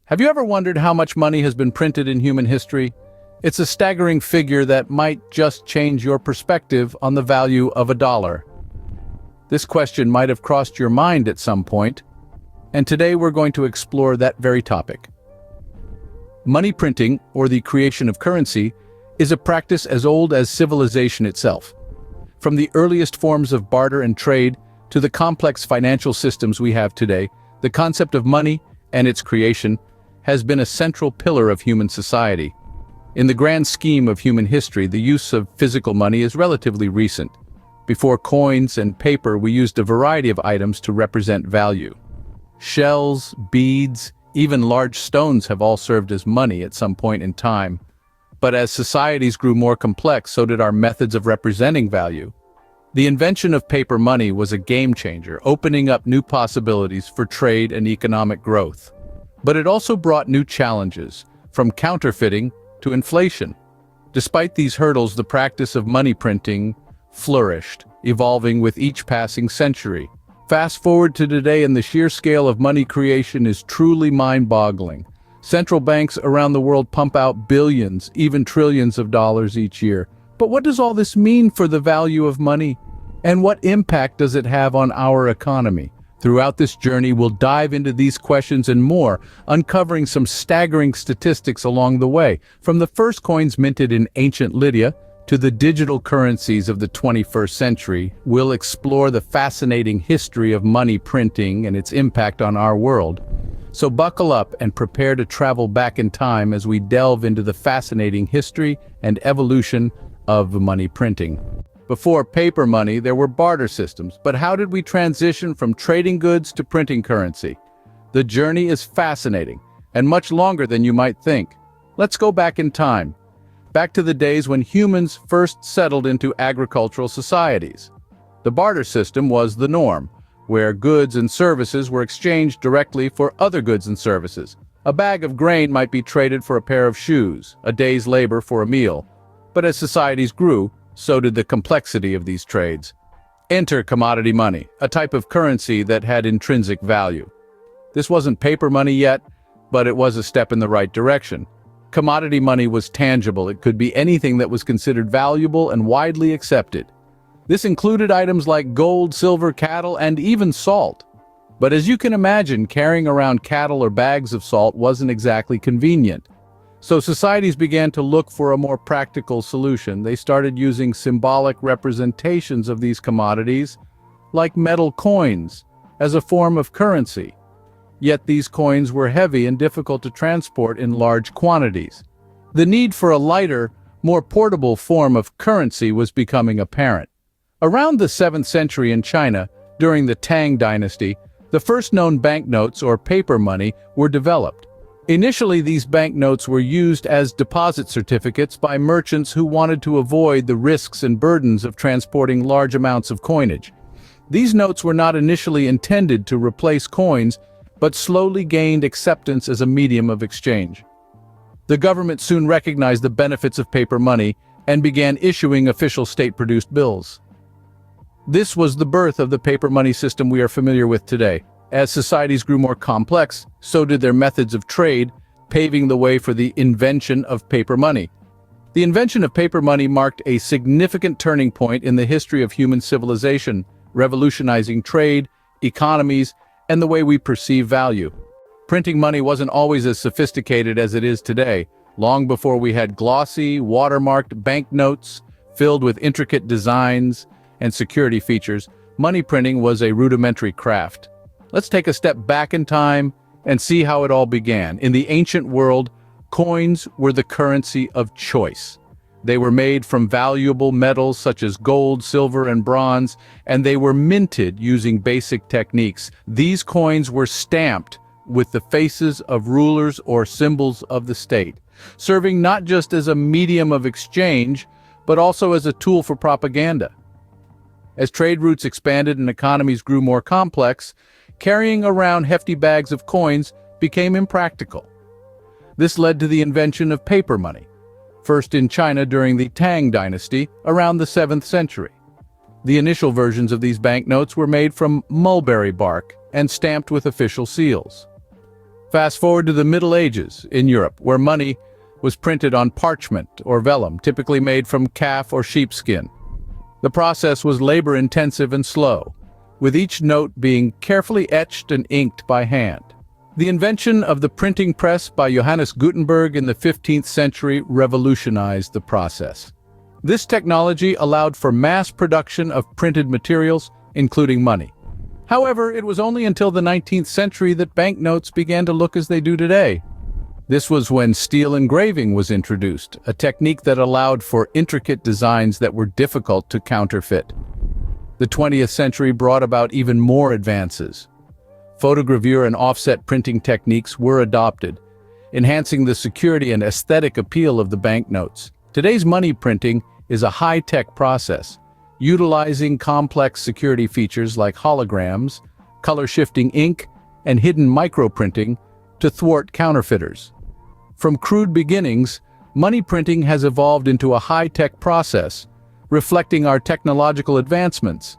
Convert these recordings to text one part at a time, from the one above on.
Have you ever wondered how much money has been printed in human history? It's a staggering figure that might just change your perspective on the value of a dollar. This question might have crossed your mind at some point, and today we're going to explore that very topic. Money printing, or the creation of currency, is a practice as old as civilization itself. From the earliest forms of barter and trade to the complex financial systems we have today, the concept of money and its creation has been a central pillar of human society. In the grand scheme of human history, the use of physical money is relatively recent. Before coins and paper, we used a variety of items to represent value. Shells, beads, even large stones have all served as money at some point in time. But as societies grew more complex, so did our methods of representing value. The invention of paper money was a game changer, opening up new possibilities for trade and economic growth. But it also brought new challenges, from counterfeiting to inflation. Despite these hurdles, the practice of money printing flourished, evolving with each passing century. Fast forward to today, and the sheer scale of money creation is truly mind-boggling. Central banks around the world pump out billions, even trillions of dollars each year. But what does all this mean for the value of money? And what impact does it have on our economy? Throughout this journey, we'll dive into these questions and more, uncovering some staggering statistics along the way. From the first coins minted in ancient Lydia to the digital currencies of the 21st century, we'll explore the fascinating history of money printing and its impact on our world. So buckle up and prepare to travel back in time as we delve into the fascinating history and evolution of money printing. Before paper money, there were barter systems, but how did we transition from trading goods to printing currency? The journey is fascinating, and much longer than you might think. Let's go back in time, back to the days when humans first settled into agricultural societies. The barter system was the norm, where goods and services were exchanged directly for other goods and services. A bag of grain might be traded for a pair of shoes, a day's labor for a meal. But as societies grew, so did the complexity of these trades. Enter commodity money, a type of currency that had intrinsic value. This wasn't paper money yet, but it was a step in the right direction. Commodity money was tangible. It could be anything that was considered valuable and widely accepted. This included items like gold, silver, cattle, and even salt. But as you can imagine, carrying around cattle or bags of salt wasn't exactly convenient. So societies began to look for a more practical solution. They started using symbolic representations of these commodities, like metal coins, as a form of currency. Yet these coins were heavy and difficult to transport in large quantities. The need for a lighter, more portable form of currency was becoming apparent. Around the 7th century in China, during the Tang dynasty, the first known banknotes or paper money were developed. Initially, these banknotes were used as deposit certificates by merchants who wanted to avoid the risks and burdens of transporting large amounts of coinage. These notes were not initially intended to replace coins, but slowly gained acceptance as a medium of exchange. The government soon recognized the benefits of paper money and began issuing official state-produced bills. This was the birth of the paper money system we are familiar with today. As societies grew more complex, so did their methods of trade, paving the way for the invention of paper money. The invention of paper money marked a significant turning point in the history of human civilization, revolutionizing trade, economies, and the way we perceive value. Printing money wasn't always as sophisticated as it is today. Long before we had glossy, watermarked banknotes filled with intricate designs and security features, money printing was a rudimentary craft. Let's take a step back in time and see how it all began. In the ancient world, coins were the currency of choice. They were made from valuable metals such as gold, silver, and bronze, and they were minted using basic techniques. These coins were stamped with the faces of rulers or symbols of the state, serving not just as a medium of exchange, but also as a tool for propaganda. As trade routes expanded and economies grew more complex, carrying around hefty bags of coins became impractical. This led to the invention of paper money, first in China during the Tang dynasty around the 7th century. The initial versions of these banknotes were made from mulberry bark and stamped with official seals. Fast forward to the Middle Ages in Europe, where money was printed on parchment or vellum, typically made from calf or sheepskin. The process was labor-intensive and slow, with each note being carefully etched and inked by hand. The invention of the printing press by Johannes Gutenberg in the 15th century revolutionized the process. This technology allowed for mass production of printed materials, including money. However, it was only until the 19th century that banknotes began to look as they do today. This was when steel engraving was introduced, a technique that allowed for intricate designs that were difficult to counterfeit. The 20th century brought about even more advances. Photogravure and offset printing techniques were adopted, enhancing the security and aesthetic appeal of the banknotes. Today's money printing is a high-tech process, utilizing complex security features like holograms, color-shifting ink, and hidden microprinting to thwart counterfeiters. From crude beginnings, money printing has evolved into a high-tech process, reflecting our technological advancements.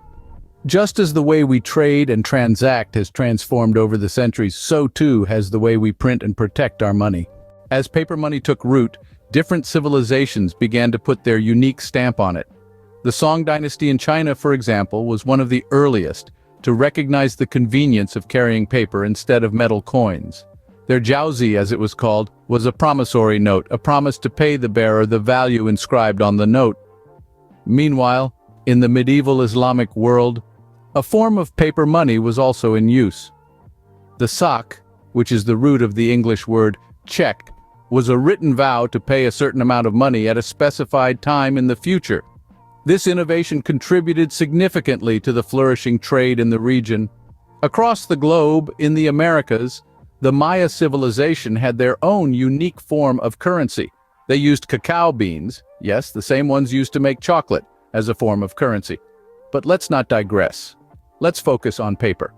Just as the way we trade and transact has transformed over the centuries, so too has the way we print and protect our money. As paper money took root, different civilizations began to put their unique stamp on it. The Song dynasty in China, for example, was one of the earliest to recognize the convenience of carrying paper instead of metal coins. Their jiaozi, as it was called, was a promissory note, a promise to pay the bearer the value inscribed on the note. Meanwhile, in the medieval Islamic world, a form of paper money was also in use. The sak, which is the root of the English word check, was a written vow to pay a certain amount of money at a specified time in the future. This innovation contributed significantly to the flourishing trade in the region. Across the globe, in the Americas, the Maya civilization had their own unique form of currency. They used cacao beans, yes, the same ones used to make chocolate, as a form of currency. But let's not digress. Let's focus on paper.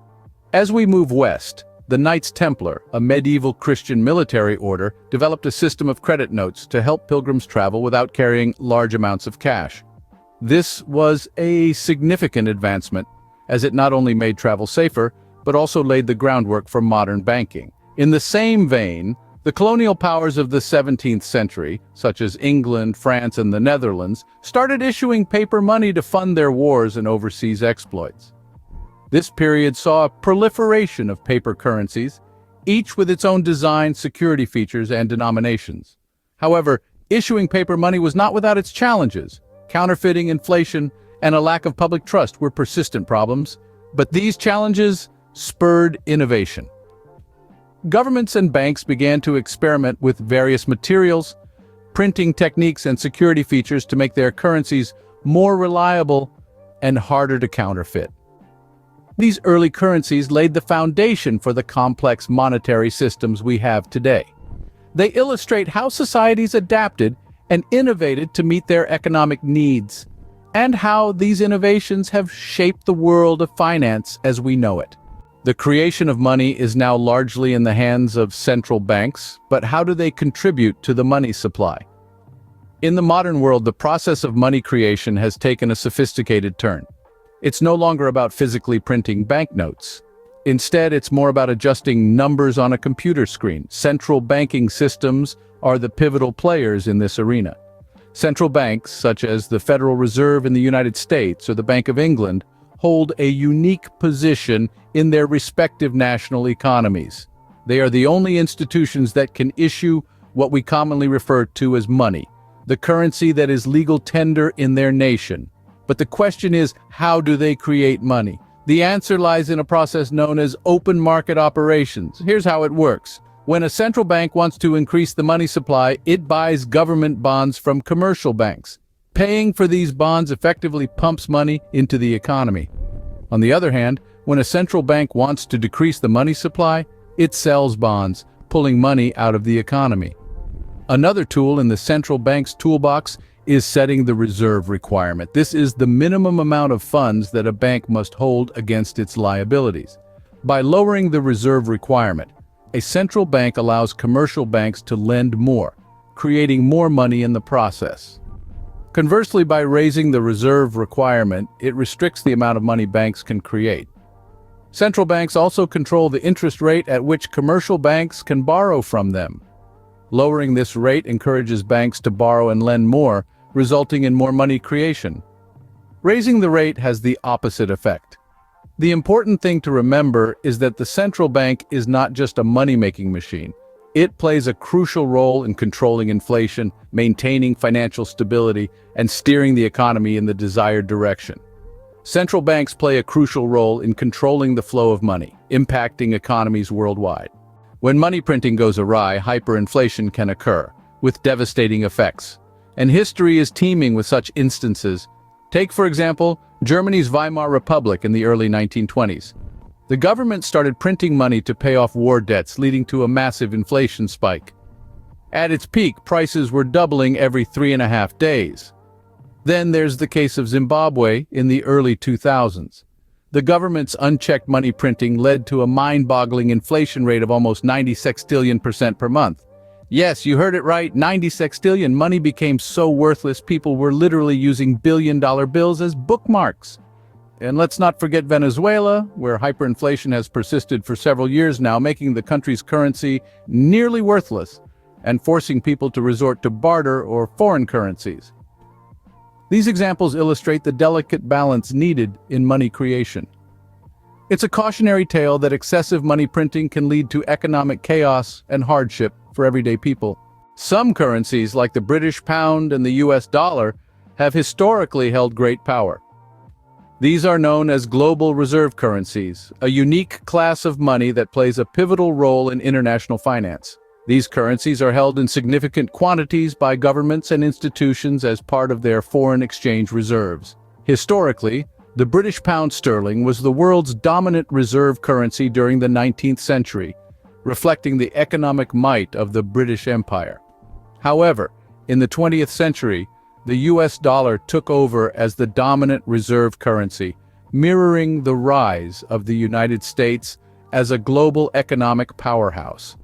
As we move west, the Knights Templar, a medieval Christian military order, developed a system of credit notes to help pilgrims travel without carrying large amounts of cash. This was a significant advancement, as it not only made travel safer, but also laid the groundwork for modern banking. In the same vein, the colonial powers of the 17th century, such as England, France, and the Netherlands, started issuing paper money to fund their wars and overseas exploits. This period saw a proliferation of paper currencies, each with its own design, security features, and denominations. However, issuing paper money was not without its challenges. Counterfeiting, inflation, and a lack of public trust were persistent problems, but these challenges spurred innovation. Governments and banks began to experiment with various materials, printing techniques, and security features to make their currencies more reliable and harder to counterfeit. These early currencies laid the foundation for the complex monetary systems we have today. They illustrate how societies adapted and innovated to meet their economic needs, and how these innovations have shaped the world of finance as we know it. The creation of money is now largely in the hands of central banks, but how do they contribute to the money supply? In the modern world, the process of money creation has taken a sophisticated turn. It's no longer about physically printing banknotes. Instead, it's more about adjusting numbers on a computer screen. Central banking systems are the pivotal players in this arena. Central banks, such as the Federal Reserve in the United States or the Bank of England, hold a unique position in their respective national economies. They are the only institutions that can issue what we commonly refer to as money, the currency that is legal tender in their nation. But the question is, how do they create money? The answer lies in a process known as open market operations. Here's how it works. When a central bank wants to increase the money supply, it buys government bonds from commercial banks. Paying for these bonds effectively pumps money into the economy. On the other hand, when a central bank wants to decrease the money supply, it sells bonds, pulling money out of the economy. Another tool in the central bank's toolbox is setting the reserve requirement. This is the minimum amount of funds that a bank must hold against its liabilities. By lowering the reserve requirement, a central bank allows commercial banks to lend more, creating more money in the process. Conversely, by raising the reserve requirement, it restricts the amount of money banks can create. Central banks also control the interest rate at which commercial banks can borrow from them. Lowering this rate encourages banks to borrow and lend more, resulting in more money creation. Raising the rate has the opposite effect. The important thing to remember is that the central bank is not just a money-making machine. It plays a crucial role in controlling inflation, maintaining financial stability, and steering the economy in the desired direction. Central banks play a crucial role in controlling the flow of money, impacting economies worldwide. When money printing goes awry, hyperinflation can occur, with devastating effects. And history is teeming with such instances. Take, for example, Germany's Weimar Republic in the early 1920s. The government started printing money to pay off war debts, leading to a massive inflation spike. At its peak, prices were doubling every 3.5 days. Then there's the case of Zimbabwe in the early 2000s. The government's unchecked money printing led to a mind-boggling inflation rate of almost 90 sextillion% per month. Yes, you heard it right, 90 sextillion. Money became so worthless, people were literally using billion-dollar bills as bookmarks. And let's not forget Venezuela, where hyperinflation has persisted for several years now, making the country's currency nearly worthless and forcing people to resort to barter or foreign currencies. These examples illustrate the delicate balance needed in money creation. It's a cautionary tale that excessive money printing can lead to economic chaos and hardship for everyday people. Some currencies, like the British pound and the US dollar, have historically held great power. These are known as global reserve currencies, a unique class of money that plays a pivotal role in international finance. These currencies are held in significant quantities by governments and institutions as part of their foreign exchange reserves. Historically, the British pound sterling was the world's dominant reserve currency during the 19th century, reflecting the economic might of the British Empire. However, in the 20th century, the US dollar took over as the dominant reserve currency, mirroring the rise of the United States as a global economic powerhouse.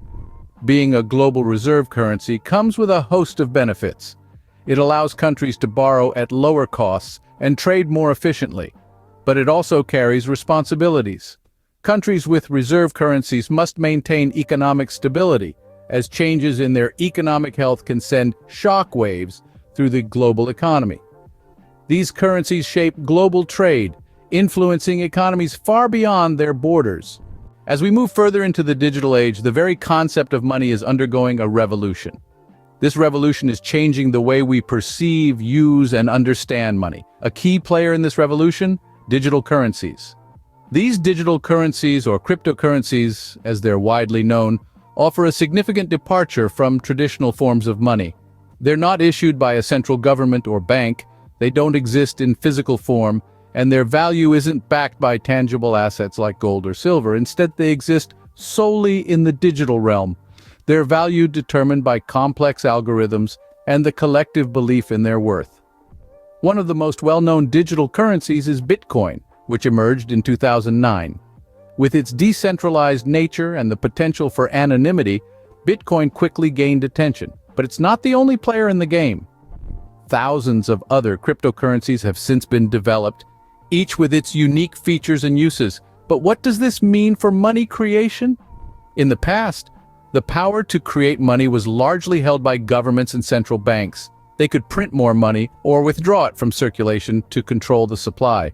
Being a global reserve currency comes with a host of benefits. It allows countries to borrow at lower costs and trade more efficiently, but it also carries responsibilities. Countries with reserve currencies must maintain economic stability, as changes in their economic health can send shockwaves through the global economy. These currencies shape global trade, influencing economies far beyond their borders. As we move further into the digital age, the very concept of money is undergoing a revolution. This revolution is changing the way we perceive, use, and understand money. A key player in this revolution? Digital currencies. These digital currencies, or cryptocurrencies, as they're widely known, offer a significant departure from traditional forms of money. They're not issued by a central government or bank, they don't exist in physical form, and their value isn't backed by tangible assets like gold or silver. Instead, they exist solely in the digital realm. Their value determined by complex algorithms and the collective belief in their worth. One of the most well-known digital currencies is Bitcoin, which emerged in 2009. With its decentralized nature and the potential for anonymity, Bitcoin quickly gained attention. But it's not the only player in the game. Thousands of other cryptocurrencies have since been developed, each with its unique features and uses. But what does this mean for money creation? In the past, the power to create money was largely held by governments and central banks. They could print more money or withdraw it from circulation to control the supply.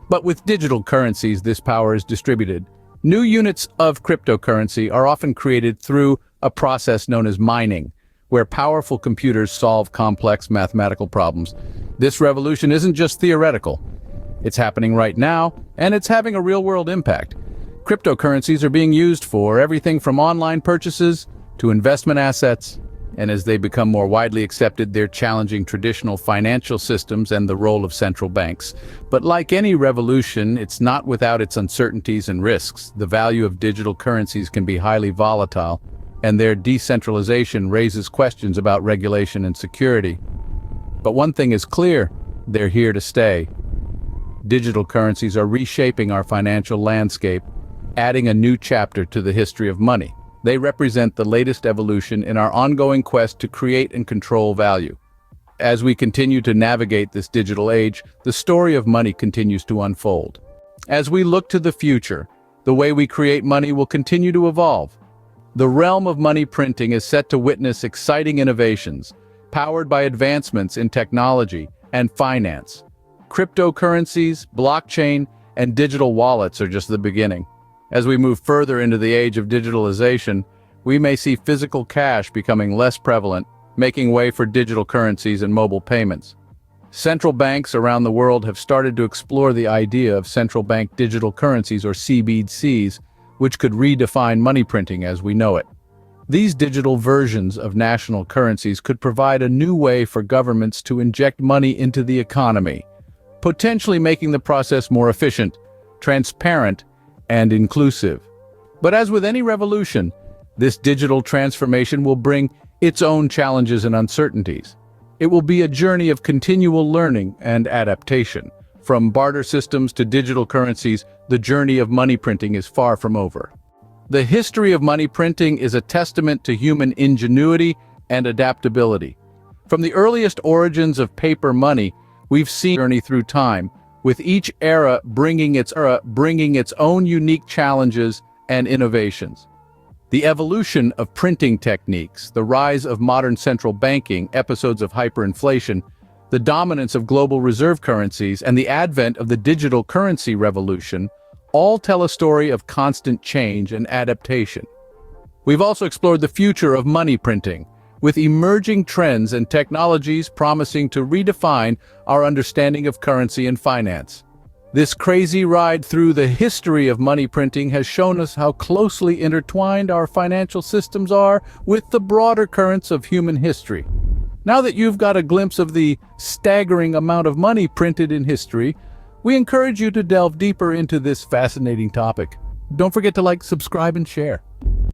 But with digital currencies, this power is distributed. New units of cryptocurrency are often created through a process known as mining, where powerful computers solve complex mathematical problems. This revolution isn't just theoretical. It's happening right now, and it's having a real-world impact. Cryptocurrencies are being used for everything from online purchases to investment assets, and as they become more widely accepted, they're challenging traditional financial systems and the role of central banks. But like any revolution, it's not without its uncertainties and risks. The value of digital currencies can be highly volatile, and their decentralization raises questions about regulation and security. But one thing is clear, they're here to stay. Digital currencies are reshaping our financial landscape, adding a new chapter to the history of money. They represent the latest evolution in our ongoing quest to create and control value. As we continue to navigate this digital age, the story of money continues to unfold. As we look to the future, the way we create money will continue to evolve. The realm of money printing is set to witness exciting innovations, powered by advancements in technology and finance. Cryptocurrencies, blockchain, and digital wallets are just the beginning. As we move further into the age of digitalization, we may see physical cash becoming less prevalent, making way for digital currencies and mobile payments. Central banks around the world have started to explore the idea of central bank digital currencies, or CBDCs, which could redefine money printing as we know it. These digital versions of national currencies could provide a new way for governments to inject money into the economy, potentially making the process more efficient, transparent, and inclusive. But as with any revolution, this digital transformation will bring its own challenges and uncertainties. It will be a journey of continual learning and adaptation. From barter systems to digital currencies, the journey of money printing is far from over. The history of money printing is a testament to human ingenuity and adaptability. From the earliest origins of paper money, we've seen a journey through time, with each era bringing its own unique challenges and innovations. The evolution of printing techniques, the rise of modern central banking, episodes of hyperinflation, the dominance of global reserve currencies, and the advent of the digital currency revolution all tell a story of constant change and adaptation. We've also explored the future of money printing, with emerging trends and technologies promising to redefine our understanding of currency and finance. This crazy ride through the history of money printing has shown us how closely intertwined our financial systems are with the broader currents of human history. Now that you've got a glimpse of the staggering amount of money printed in history, we encourage you to delve deeper into this fascinating topic. Don't forget to like, subscribe, and share.